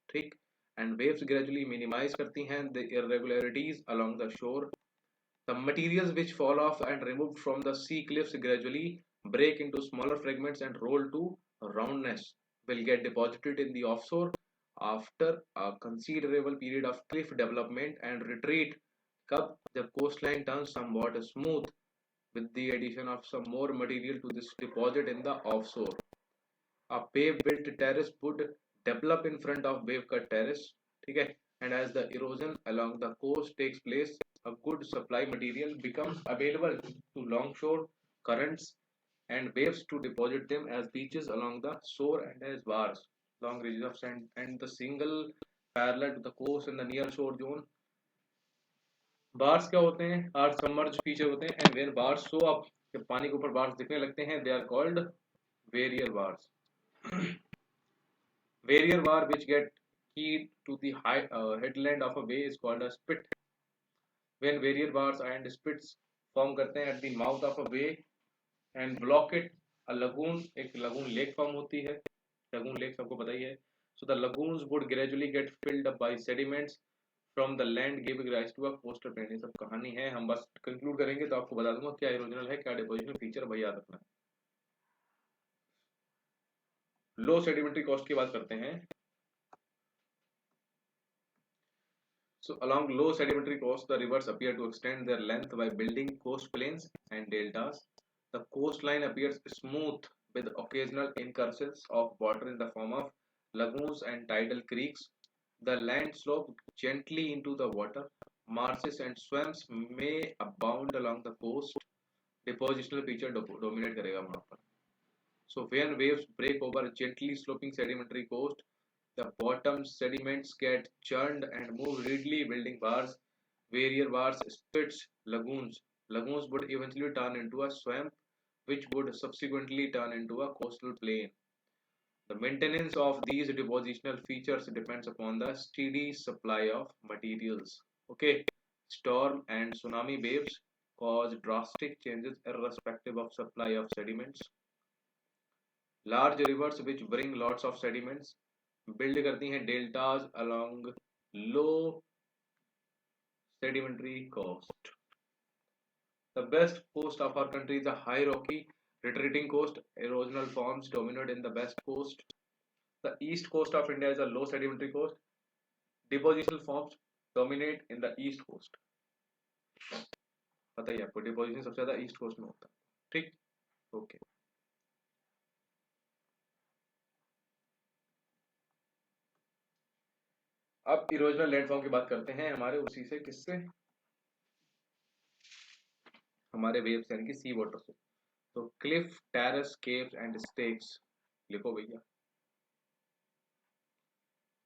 ठीक। and waves gradually minimize करती हैं the irregularities along the shore। the materials which fall off and removed from the sea cliffs gradually break into smaller fragments and roll to roundness will get deposited in the offshore after a considerable period of cliff development and retreat। कब? जब coastline turns somewhat smooth with the addition of some more material to this deposit in the offshore। A wave built terrace would develop in front of wave cut terrace, ठीक है। and as the erosion along the coast takes place a good supply material becomes available to longshore currents and waves to deposit them as beaches along the shore and as bars long ridges of sand and the single parallel to the coast and the near shore zone। Bars क्या होते हैं? Are submerge feature होते हैं and where bars show up, जब पानी के ऊपर bars दिखने लगते हैं, they are called barrier bars. Barrier bar which get keyed to the headland of a bay is called a spit। When barrier bars and spits form करते हैं at the mouth of a bay and block it, a lagoon, एक lagoon lake form होती है। lagoon lake सबको पता ही है। So the lagoons would gradually get filled up by sediments from the land giving rise to a coastal plain। ये सब कहानी है, हम बस कंक्लूड करेंगे तो आपको बता दूंगा क्या इरोजनल है क्या डिपोजिशनल फीचर, भाई याद रखना। लो सेडिमेंट्री कॉस्ट की बात करते हैं। So along low sedimentary coast, the rivers appear to extend their length by building coast plains and deltas। The coastline appears smooth with occasional incursions of water in the form of lagoons and tidal creeks। The land slopes gently into the water। Marshes and swamps may abound along the coast। Depositional feature dominate करेगा वहाँ पर। So when waves break over a gently sloping sedimentary coast, the bottom sediments get churned and move readily, building bars, barrier bars, spits, lagoons। Lagoons would eventually turn into a swamp, which would subsequently turn into a coastal plain। The maintenance of these depositional features depends upon the steady supply of materials। Okay, storm and tsunami waves cause drastic changes irrespective of supply of sediments। Large rivers which bring lots of sediments build करती हैं deltas along low sedimentary coast। The best coast of our country is a high rocky retreating coast। Erosional forms dominate in the west coast। The east coast of India is a low sedimentary coast। Depositional forms dominate in the east coast। पता ही आपको deposition सबसे ज्यादा east coast में होता है, ठीक। Okay अब erosional landform की बात करते हैं हमारे उसी से, किससे, हमारे वेव्स यानी कि सी वाटर से। तो Cliff terrace caves and stakes लिखो भैया।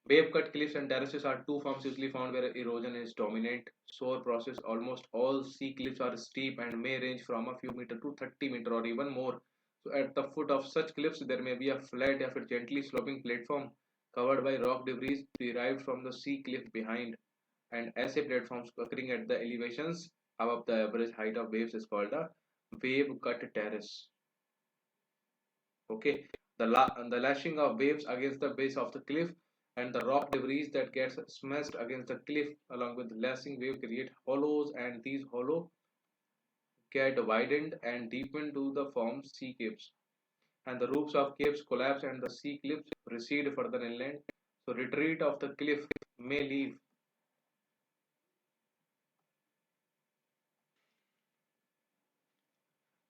Wave cut cliffs and terraces are two forms usually found where erosion is dominant। Shore process almost all sea cliffs are steep and may range from a few meter to 30 meter or even more। So at the foot of such cliffs there may be a flat या फिर gently sloping platform covered by rock debris derived from the sea cliff behind, and essay platforms occurring at the elevations above the average height of waves is called a wave cut terrace. Okay, the lashing of waves against the base of the cliff and the rock debris that gets smashed against the cliff along with the lashing wave create hollows, and these hollows get widened and deepened to the form sea caves, and the roofs of caves collapse and the sea cliffs recede further inland. So retreat of the cliff may leave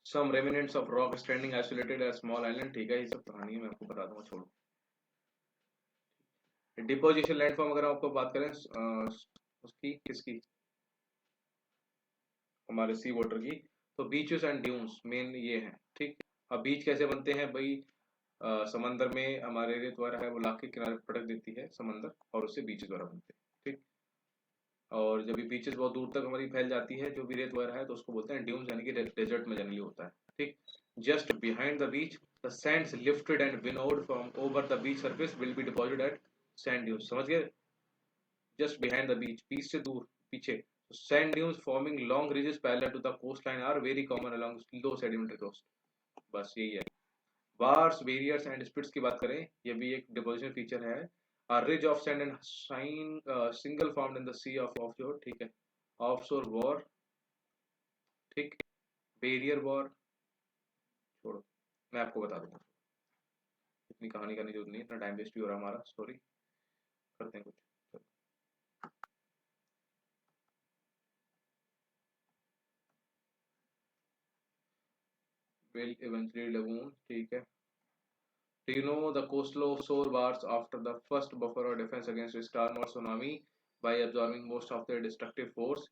some remnants of rock standing isolated as small island. ठीक है, ये सब कहानी मैं आपको बता दूंगा, छोड़ो. डिपोजिशन लैंडफॉर्म अगर हम आपको बात करें उसकी किसकी, हमारे सी वाटर की, तो बीचेस एंड ड्यून्स मेन ये हैं. ठीक, अब बीच कैसे बनते हैं भाई, समंदर में हमारे रेत वगैरह है वो लाख के किनारे पटक देती है समंदर, और उससे बीचेस वगैरह बनते हैं. ठीक, और जब ये बीचेस बहुत दूर तक हमारी फैल जाती है जो भी रेत वगैरह है, तो उसको बोलते हैं ड्यून्स, यानी कि डेजर्ट में जनरली होता है. ठीक, just behind the beach the sands lifted and winnowed from over the beach surface will be deposited at sand dunes. समझ गए, just behind the beach, beach से दूर पीछे. Sand dunes forming long ridges parallel to the coastline are very common along low sedimentary coast. बस यही है. Bars, barriers and स्पिट्स की बात करें, ये भी एक डिपोजिशन फीचर है. A ridge of sand and shine single formed in the sea of offshore. ठीक है, ऑफशोर वॉर. ठीक, बैरियर वॉर छोड़ो, मैं आपको बता दूंगा, इतनी कहानी करने की जरूरत नहीं, इतना टाइम वेस्ट भी हो रहा है हमारा. सॉरी, करते हैं कुछ. will eventually lagoon. ठीक है. Do you know the coastal shore bars after the first buffer or defense against storm or tsunami by absorbing most of their destructive force?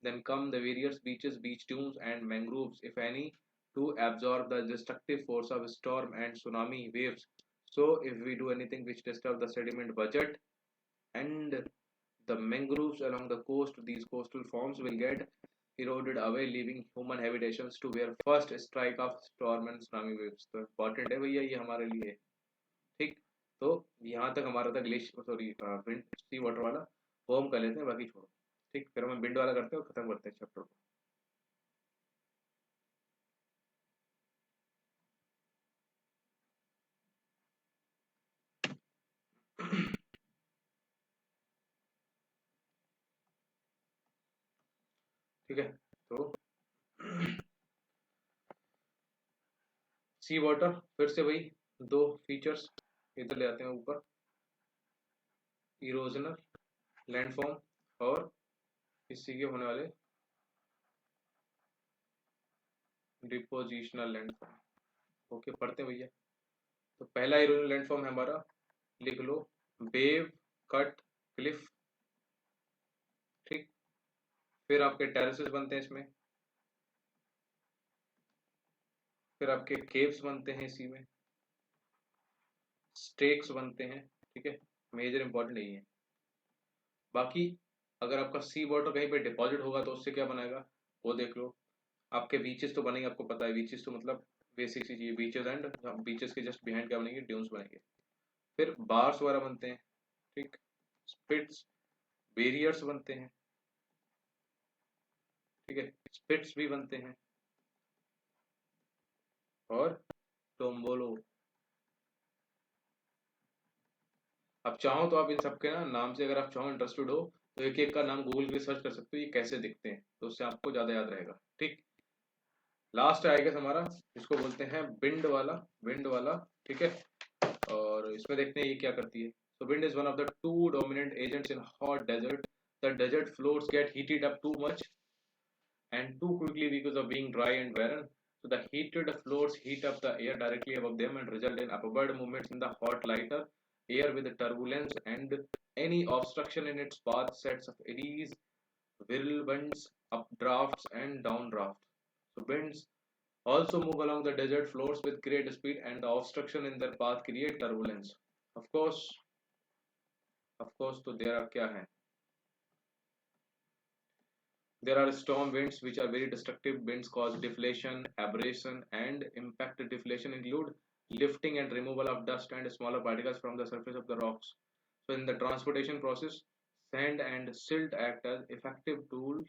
Then come the various beaches, beach dunes, and mangroves, if any, to absorb the destructive force of storm and tsunami waves. So, if we do anything which disturb the sediment budget and the mangroves along the coast, these coastal forms will get eroded away, leaving human habitations to bear first strike of storm and tsunami waves. तो important है भैया ये हमारे लिए. ठीक, तो यहाँ तक हमारा था ग्लेशियर, सॉरी विंड सी वाटर वाला, वो हम कर लेते हैं, बाकी छोड़ो. ठीक, फिर हम विंड वाला करते हैं और खत्म करते हैं चैप्टर को. ठीक है, तो सी वाटर फिर से वही दो फीचर्स इधर ले आते हैं ऊपर, इरोजनल लैंडफॉर्म और इसी के होने वाले डिपोजिशनल लैंडफॉर्म. ओके, पढ़ते हैं भैया. तो पहला इरोजनल लैंडफॉर्म है हमारा, लिख लो, वेव कट क्लिफ. ठीक, फिर आपके टेरेसेस बनते हैं इसमें, फिर आपके केव्स बनते हैं इसी में, स्टेक्स बनते हैं. ठीक है, मेजर इंपॉर्टेंट यही है. बाकी अगर आपका सी वाटर कहीं पे डिपॉजिट होगा तो उससे क्या बनाएगा वो देख लो. आपके बीचेस तो बनेंगे, आपको पता है बीचेस तो मतलब बेसिक सी चीज, बीचेस एंड बीचेस के जस्ट बिहाइंड क्या बनेंगे, ड्यून्स बनेंगे. फिर बार्स वगैरह बनते हैं. ठीक, स्पिट्स, बैरियर्स बनते हैं. ठीक है, स्पिट्स भी बनते हैं, और टोम्बोलो. अब चाहो तो आप इन सबके ना नाम से अगर आप चाहो इंटरेस्टेड हो तो एक एक का नाम गूगल पे सर्च कर सकते हो, ये कैसे दिखते हैं, तो उससे आपको ज्यादा याद रहेगा. ठीक, लास्ट आएगा हमारा, इसको बोलते हैं विंड वाला, विंड वाला. ठीक है, और इसमें देखते हैं ये क्या करती है. So wind is one of the two dominant agents in hot desert. The desert floors get heated up too much and too quickly because of being dry and barren. So the heated floors heat up the air directly above them and result in upward movements in the hot lighter air with turbulence, and any obstruction in its path sets of eddies, whirlwinds, updrafts and downdrafts. So winds also move along the desert floors with great speed, and the obstruction in their path create turbulence. Of course, तो there are क्या है, there are storm winds which are very destructive. Winds cause deflation, abrasion and impact. Deflation include lifting and removal of dust and smaller particles from the surface of the rocks. So in the transportation process, sand and silt act as effective tools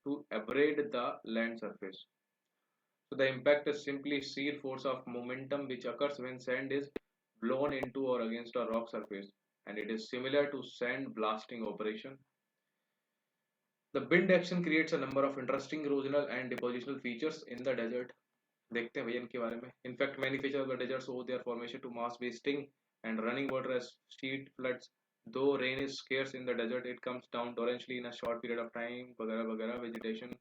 to abrade the land surface. So the impact is simply sheer force of momentum which occurs when sand is blown into or against a rock surface, and it is similar to sand blasting operation. The wind action creates a number of interesting erosional and depositional features in the desert. देखते हैं भैया इनके बारे में. In fact, many features of the desert owe their formation to mass wasting and running water as sheet floods. Though rain is scarce in the desert, it comes down torrentially in a short period of time. वगैरह वगैरह. Vegetation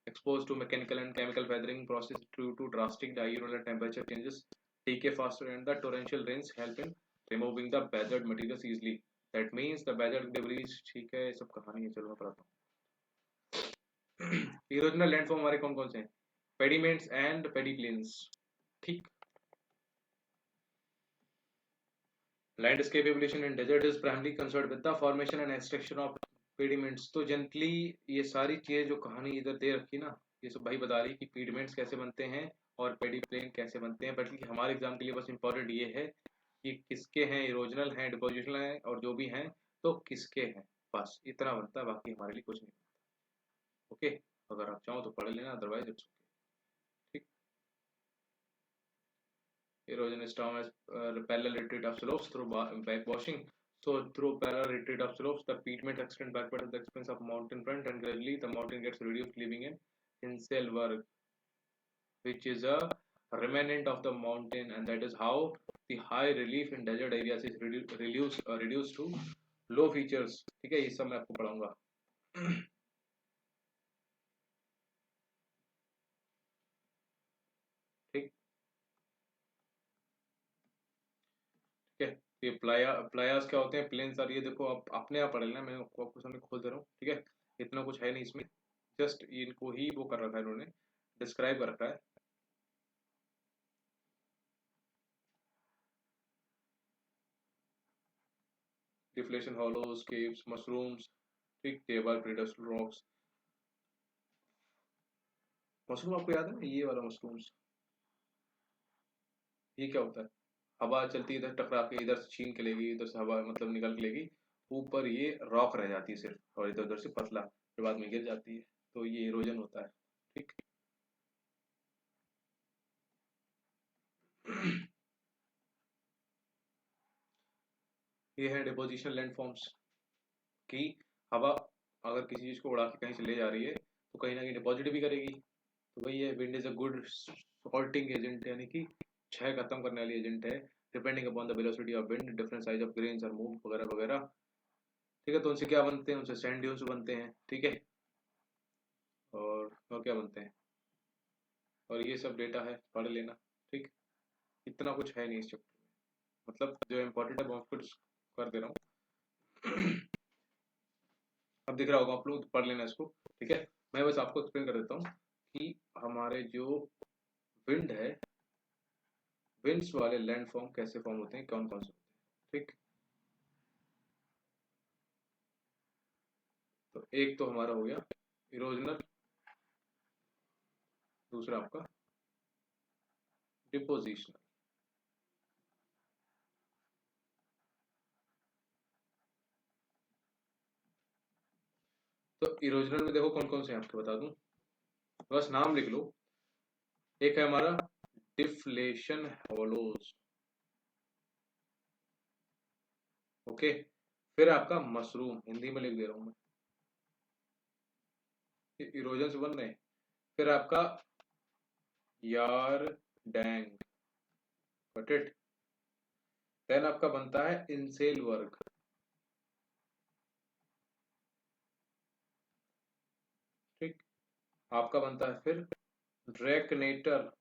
exposed to mechanical and chemical weathering process due to drastic diurnal temperature changes decay faster, and the torrential rains help in removing the weathered materials easily. That means the weathered debris. ठीक है, ये सब कहानी है. चलो मैं पढ़ाता हूँ. इरोजनल लैंडफॉर्म हमारे कौन कौन से हैं? Pediments and pediplains. ठीक. Landscape evolution in desert is primary concerned with the formation and extraction of pediments. तो जनरली ये सारी चीजें जो कहानी इधर दे रखी ना, ये सब भाई बता रही कि पेडिमेंट्स कैसे बनते हैं और पेडिप्लेन कैसे बनते हैं. बल्कि हमारे एग्जाम के लिए बस इंपॉर्टेंट ये है कि किसके हैं, इरोजनल हैं, डिपोजिशनल हैं, और जो भी हैं तो किसके हैं. बस इतना बनता है, बाकी हमारे लिए कुछ नहीं. ओके, अगर आप चाहो तो पढ़ लेना, अदरवाइज इट्स ओके. ठीक. Erosion is termed as parallel retreat of slopes through backwashing. So through parallel retreat of slopes, the pediments extend backward at the expense of mountain front, and gradually the mountain gets reduced, leaving an hinsel work, which is a remnant of the mountain, and that is how the high relief in desert areas is reduced to low features. ठीक है, ये सब मैं आपको पढ़ाऊंगा. ठीक. ठीक है. ये प्लायास क्या होते हैं, प्लेन्स. और ये देखो आप अपने आप पढ़ लेना, मैं आपको सामने खोल दे रहा हूँ. ठीक है, इतना कुछ है नहीं इसमें, जस्ट इनको ही वो कर रखा है इन्होंने, डिस्क्राइब कर रखा है. Deflation, hollows, caves, mushrooms. ठीक. Table pedestal rocks. मशरूम आपको याद है ना, ये वाला मशरूम्स, ये क्या होता है? हवा चलती है इधर टकरा के, इधर से छीन के लेगी, इधर से हवा मतलब निकल के लेगी, ऊपर ये रॉक रह जाती है सिर्फ, और इधर उधर से पतला, फिर बाद में गिर जाती है. तो ये इरोजन होता है. ठीक. ये है डिपोजिशनल लैंडफॉर्म्स की हवा अगर किसी चीज को उड़ा के कहीं से ले जा रही है तो कहीं ना कहीं डिपॉजिट भी करेगी. तो वही है, wind is a good salting agent, यानी कि क्षय खत्म करने वाली एजेंट है. Depending upon the velocity of wind different size of grains are move वगैरह वगैरह. ठीक है. तो उनसे क्या बनते हैं? उनसे सैंड ड्यून्स बनते हैं. ठीक है. और क्या बनते हैं, और ये सब डेटा है, पढ़ लेना. ठीक. इतना कुछ है नहीं इस चैप्टर में, मतलब जो इम्पोर्टेंट है बहुत कुछ कर दे रहा हूँ. अब दिख रहा होगा आप लोग, पढ़ लेना इसको. ठीक है. मैं बस आपको एक्सप्लेन कर देता हूँ कि हमारे जो विंड है, विंड्स वाले लैंड फॉर्म कैसे फॉर्म होते हैं, कौन कौन से होते हैं. ठीक. तो एक तो हमारा हो गया इरोजनल, दूसरा आपका डिपोजिशनल. तो इरोजनल में देखो कौन कौन से आपके बता दूं, बस नाम लिख लो. एक है हमारा डिफ्लेशन हॉलोज. ओके. फिर आपका मशरूम, हिंदी में लिख दे रहा हूं मैं, इरोजन से बन रहे हैं. फिर आपका यार डैंग, गॉट इट. देन आपका बनता है इंसेल वर्ग. ठीक. आपका बनता है फिर ड्रैकनेटर,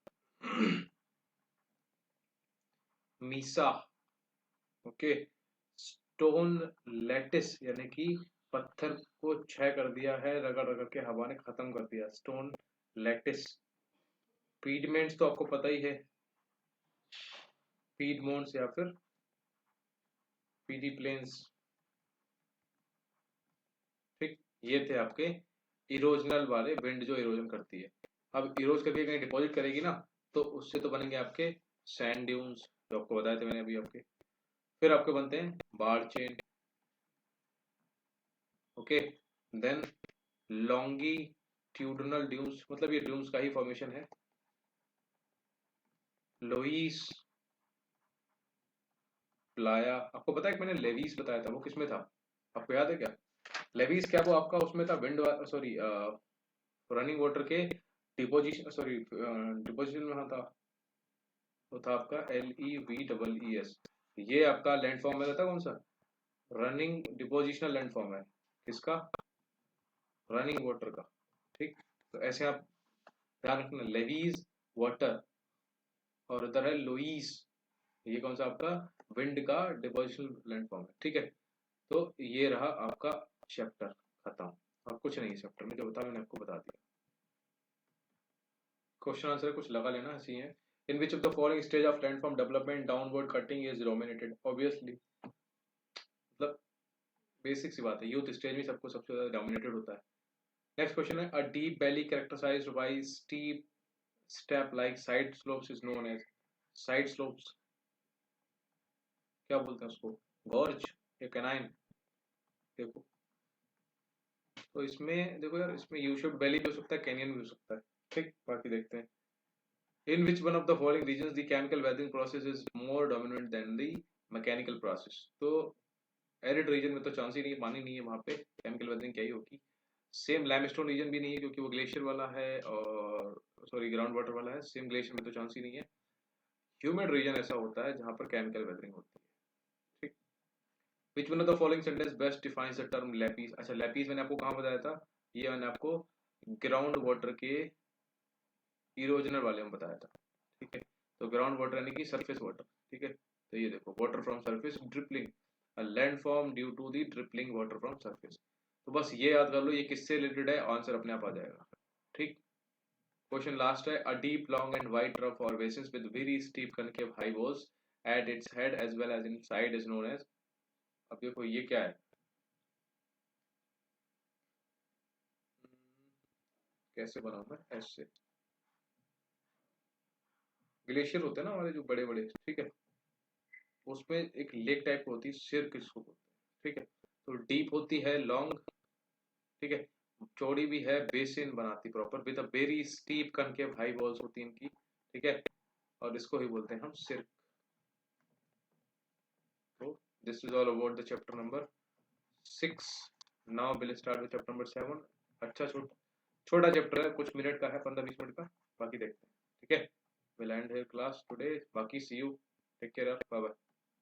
मीसा. ओके. स्टोन लैटिस, यानी कि पत्थर को क्षय कर दिया है, रगड़ रगड़ के हवा ने खत्म कर दिया, स्टोन लैटिस. पीडमेंट्स तो आपको पता ही है, पीडमोन्ट्स या फिर पीडी प्लेन्स. ठीक. ये थे आपके इरोजनल वाले विंड जो इरोजन करती है. अब इरोज करके कहीं डिपॉजिट करेगी ना, तो उससे तो बनेंगे आपके सैंड ड्यून्स जो आपको बताए थे मैंने अभी आपके। फिर आपके बनते हैं barchan, okay. Then longitudinal dunes, मतलब ये ड्यून्स का ही फॉर्मेशन है। लोइस प्लाया, आपको पता है कि मैंने लेविस बताया था, वो किसमें था आपको याद है क्या? लेविस क्या वो आपका उसमें था, विंड, सॉरी रनिंग वाटर के डिपोजिशन, सॉरी डिपोजिशन में था, वो था आपका LEVEES। ये आपका लैंड फॉर्म में था कौन सा? रनिंग डिपोजिशनल लैंड फॉर्म है, किसका? रनिंग वाटर का, ठीक। तो ऐसे आप ध्यान रखना, लेवीज वाटर, और उधर है लुईस, ये कौन सा आपका? विंड का डिपोजिशनल लैंड फॉर्म है, ठीक है। तो ये रहा आपका चैप्टर खत्म, और कुछ नहीं है चैप्टर में, जो बता मैंने आपको बता दिया। क्वेश्चन आंसर कुछ लगा लेना, ऐसी है। In which of the following stage of landform development downward cutting is dominated, obviously, मतलब बेसिक सी बात है, यूथ स्टेज में सबको सबसे ज्यादा डोमिनेटेड होता है। नेक्स्ट क्वेश्चन है, a deep valley characterized by steep step like side slopes is known as, side slopes क्या बोलते हैं उसको? गॉर्ज या कैनाइन? देखो, तो इसमें देखो यार, इसमें यू शेप्ड वैली भी हो सकता है, कैनियन भी हो सकता है, ठीक। बाकी देखते हैं, in which one of the following regions the chemical weathering process is more dominant than the mechanical process. तो एरिड रीजन में तो चांस ही नहीं है, पानी नहीं है वहां पे, केमिकल वेदरिंग क्या ही होगी। सेम लाइमस्टोन रीजन भी नहीं है, क्योंकि वो ग्लेशियर वाला है, और सॉरी ग्राउंड वाटर वाला है, सेम ग्लेशियर में तो चांस ही नहीं है। ह्यूमिड रीजन ऐसा होता है जहां पर केमिकल वेदरिंग होती है, ठीक। विच one of the following sentence best defines the term Lapis? अच्छा, लैपिस मैंने आपको कहाँ बताया था? ये मैंने आपको ग्राउंड वाटर के इरोजनल वाले में बताया था, ठीक है। तो ग्राउंड वाटर यानी कि सरफेस वाटर, ठीक है। तो ये देखो, water from surface dripping, land form due to the dripping water from surface. तो बस ये याद कर लो, ये किससे रिलेटेड है, आंसर अपने आप आ जाएगा, ठीक। क्वेश्चन लास्ट है, a deep long and wide trough और basin with very steep concave high walls at its head as well as in side is known as. अब देखो ये क्या है, कैसे बनाऊं मैं ऐसे, ग्लेशियर होते हैं ना हमारे जो बड़े बड़े, ठीक है, उसमें एक लेक टाइप होती है, सिर किसको बोलते हैं, ठीक है। तो डीप होती है, लॉन्ग, ठीक है, चौड़ी भी है, बेसिन बनाती proper with a very steep concave high walls होती है इनकी, ठीक है। और इसको ही बोलते हैं हम सिर। तो this is all about the chapter number 6। Now will start with chapter number 7। अच्छा छोटा चैप्टर है, कुछ मिनट का है, 15-20 मिनट का। बाकी देखते हैं, ठीक है। Will end here class today, बाकी see you, take care, bye bye.